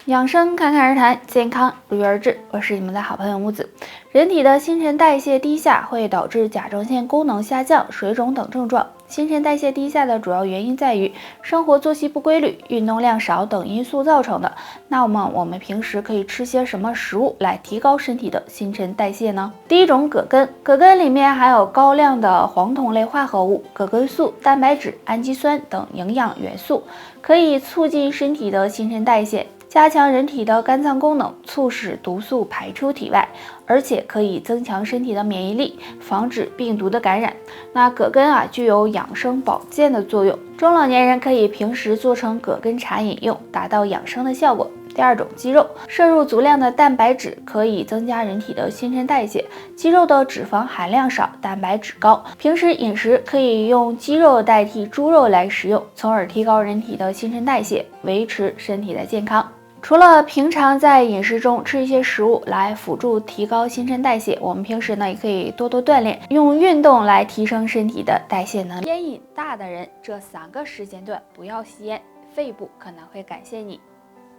养生侃侃而谈，健康如约而至。我是你们的好朋友木子。人体的新陈代谢低下会导致甲状腺功能下降、水肿等症状。新陈代谢低下的主要原因在于生活作息不规律、运动量少等因素造成的。那么我们平时可以吃些什么食物来提高身体的新陈代谢呢？第一种，葛根。葛根里面含有高量的黄酮类化合物、葛根素、蛋白质、氨基酸等营养元素，可以促进身体的新陈代谢，加强人体的肝脏功能，促使毒素排出体外，而且可以增强身体的免疫力，防止病毒的感染。那葛根具有养生保健的作用，中老年人可以平时做成葛根茶饮用，达到养生的效果。第二种，鸡肉。摄入足量的蛋白质可以增加人体的新陈代谢。鸡肉的脂肪含量少，蛋白质高，平时饮食可以用鸡肉代替猪肉来食用，从而提高人体的新陈代谢，维持身体的健康。除了平常在饮食中吃一些食物来辅助提高新陈代谢，我们平时呢也可以多多锻炼，用运动来提升身体的代谢能力。烟瘾大的人，这3个时间段不要吸烟，肺部可能会感谢你。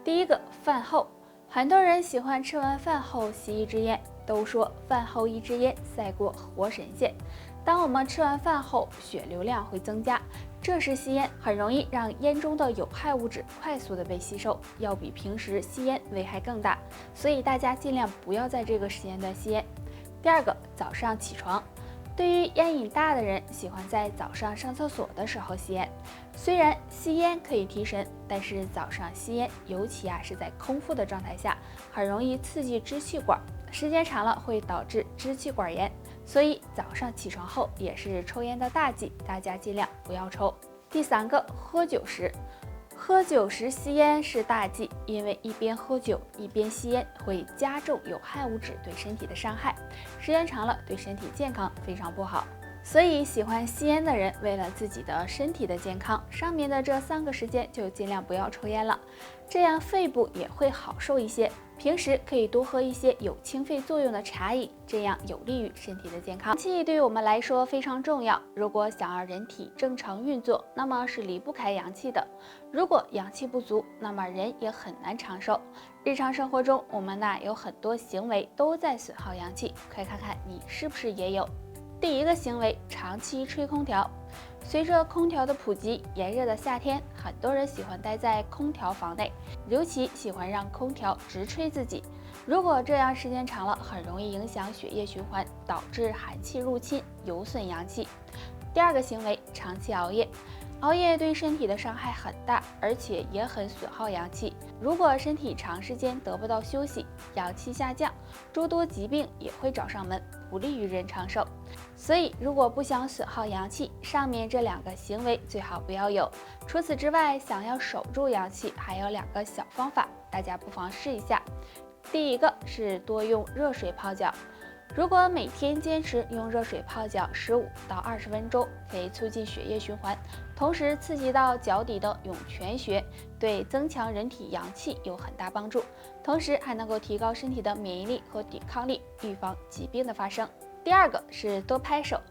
第一个，饭后，很多人喜欢吃完饭后吸一支烟，都说饭后一支烟赛过活神仙。当我们吃完饭后，血流量会增加，这时吸烟很容易让烟中的有害物质快速的被吸收，要比平时吸烟危害更大，所以大家尽量不要在这个时间段吸烟。第二个，早上起床。对于烟瘾大的人，喜欢在早上上厕所的时候吸烟。虽然吸烟可以提神，但是早上吸烟，尤其是在空腹的状态下，很容易刺激支气管，时间长了会导致支气管炎。所以早上起床后也是抽烟的大忌，大家尽量不要抽。第3个，喝酒时。喝酒时吸烟是大忌，因为一边喝酒一边吸烟会加重有害物质对身体的伤害，时间长了对身体健康非常不好。所以喜欢吸烟的人，为了自己的身体的健康，上面的这3个时间就尽量不要抽烟了，这样肺部也会好受一些。平时可以多喝一些有清肺作用的茶饮，这样有利于身体的健康。阳气对于我们来说非常重要，如果想让人体正常运作，那么是离不开阳气的。如果阳气不足，那么人也很难长寿。日常生活中，我们有很多行为都在损耗阳气，快看看你是不是也有。第一个行为，长期吹空调。随着空调的普及，炎热的夏天，很多人喜欢待在空调房内，尤其喜欢让空调直吹自己。如果这样时间长了，很容易影响血液循环，导致寒气入侵，有损阳气。第二个行为，长期熬夜。熬夜对身体的伤害很大，而且也很损耗阳气。如果身体长时间得不到休息，阳气下降，诸多疾病也会找上门，不利于人长寿。所以如果不想损耗阳气，上面这2个行为最好不要有。除此之外，想要守住阳气，还有2个小方法，大家不妨试一下。第一个是多用热水泡脚。如果每天坚持用热水泡脚15到20分钟，可以促进血液循环，同时刺激到脚底的涌泉穴，对增强人体阳气有很大帮助，同时还能够提高身体的免疫力和抵抗力，预防疾病的发生。第二个是多拍手。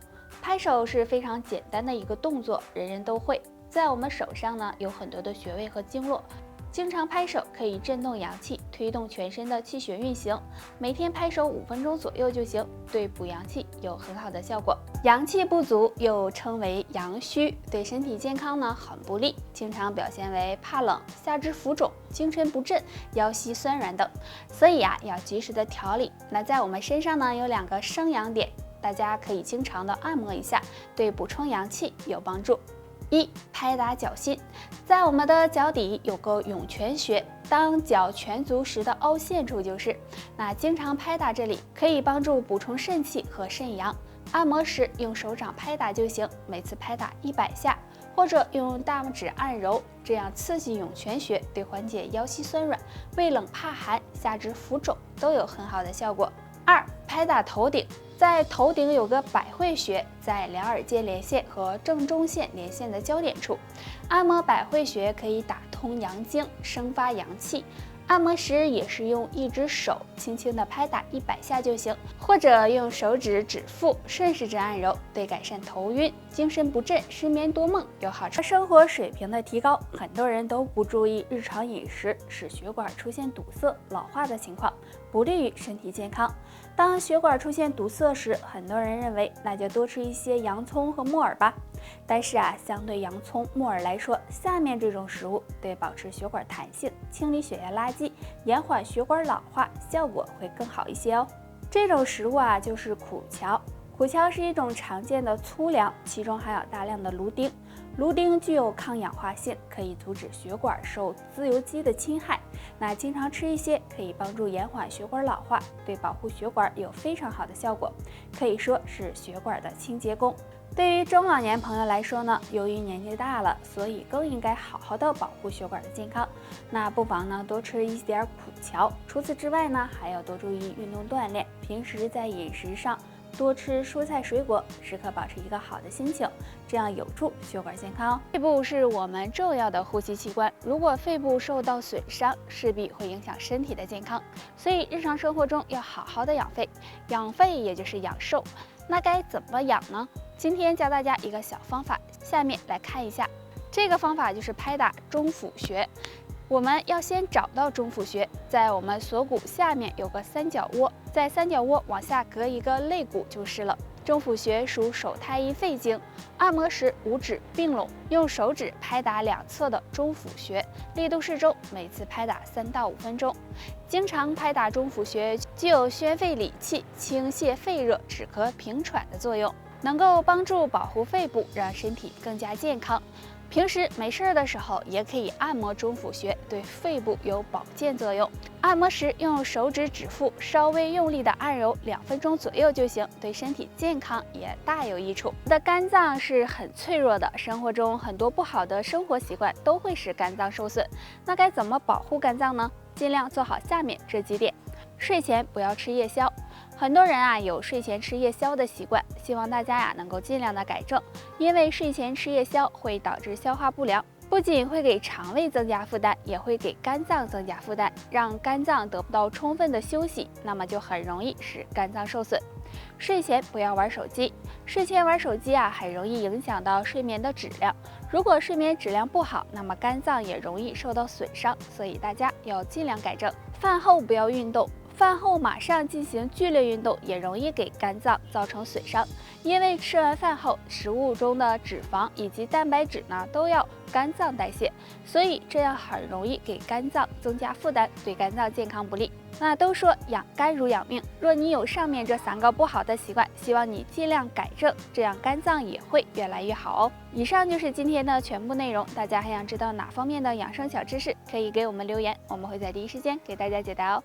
拍手是非常简单的一个动作，人人都会。在我们手上有很多的穴位和经络，经常拍手可以震动阳气，推动全身的气血运行。每天拍手5分钟左右就行，对补阳气有很好的效果。阳气不足又称为阳虚，对身体健康很不利，经常表现为怕冷、下肢浮肿、精神不振、腰膝酸软等。所以要及时的调理。那在我们身上有2个生阳点，大家可以经常的按摩一下，对补充阳气有帮助。1. 拍打脚心。在我们的脚底有个涌泉穴，当脚全足时的凹陷处就是。那经常拍打这里，可以帮助补充肾气和肾阳。按摩时用手掌拍打就行，每次拍打100下，或者用大拇指按揉，这样刺激涌泉穴，对缓解腰膝酸软、畏冷怕寒、下肢浮肿都有很好的效果。2. 拍打头顶。在头顶有个百会穴，在两耳间连线和正中线连线的交点处，按摩百会穴可以打通阳经，生发阳气。按摩时也是用一只手轻轻地拍打100下就行，或者用手指指腹顺时针按揉，对改善头晕、精神不振、失眠多梦有好处。生活水平的提高，很多人都不注意日常饮食，使血管出现堵塞、老化的情况，不利于身体健康。当血管出现堵塞时，很多人认为那就多吃一些洋葱和木耳吧。但是相对洋葱、木耳来说，下面这种食物对保持血管弹性、清理血液垃圾、延缓血管老化效果会更好一些哦。这种食物就是苦荞。苦荞是一种常见的粗粮，其中含有大量的芦丁。芦丁具有抗氧化性，可以阻止血管受自由基的侵害。那经常吃一些，可以帮助延缓血管老化，对保护血管有非常好的效果，可以说是血管的清洁工。对于中老年朋友来说呢，由于年纪大了，所以更应该好好的保护血管的健康。那不妨呢多吃一点苦荞。除此之外呢，还要多注意运动锻炼，平时在饮食上多吃蔬菜水果，时刻保持一个好的心情，这样有助血管健康哦。肺部是我们重要的呼吸器官，如果肺部受到损伤，势必会影响身体的健康，所以日常生活中要好好的养肺。养肺也就是养寿，那该怎么养呢？今天教大家一个小方法，下面来看一下。这个方法就是拍打中府穴。我们要先找到中府穴，在我们锁骨下面有个三角窝，在三角窝往下隔一个肋骨就是了。中府穴属手太阴肺经，按摩时五指并拢，用手指拍打两侧的中府穴，力度适中，每次拍打3到5分钟。经常拍打中府穴具有宣肺理气、清泻肺热、止咳平喘的作用，能够帮助保护肺部，让身体更加健康。平时没事的时候，也可以按摩中府穴，对肺部有保健作用。按摩时用手指指腹稍微用力的按揉2分钟左右就行，对身体健康也大有益处。我们的肝脏是很脆弱的，生活中很多不好的生活习惯都会使肝脏受损。那该怎么保护肝脏呢？尽量做好下面这几点。睡前不要吃夜宵，很多人有睡前吃夜宵的习惯，希望大家能够尽量的改正，因为睡前吃夜宵会导致消化不良，不仅会给肠胃增加负担，也会给肝脏增加负担，让肝脏得不到充分的休息，那么就很容易使肝脏受损。睡前不要玩手机，睡前玩手机很容易影响到睡眠的质量。如果睡眠质量不好，那么肝脏也容易受到损伤，所以大家要尽量改正。饭后不要运动，饭后马上进行剧烈运动也容易给肝脏造成损伤，因为吃完饭后，食物中的脂肪以及蛋白质都要肝脏代谢，所以这样很容易给肝脏增加负担，对肝脏健康不利。那都说养肝如养命，若你有上面这3个不好的习惯，希望你尽量改正，这样肝脏也会越来越好哦。以上就是今天的全部内容，大家还想知道哪方面的养生小知识，可以给我们留言，我们会在第一时间给大家解答哦。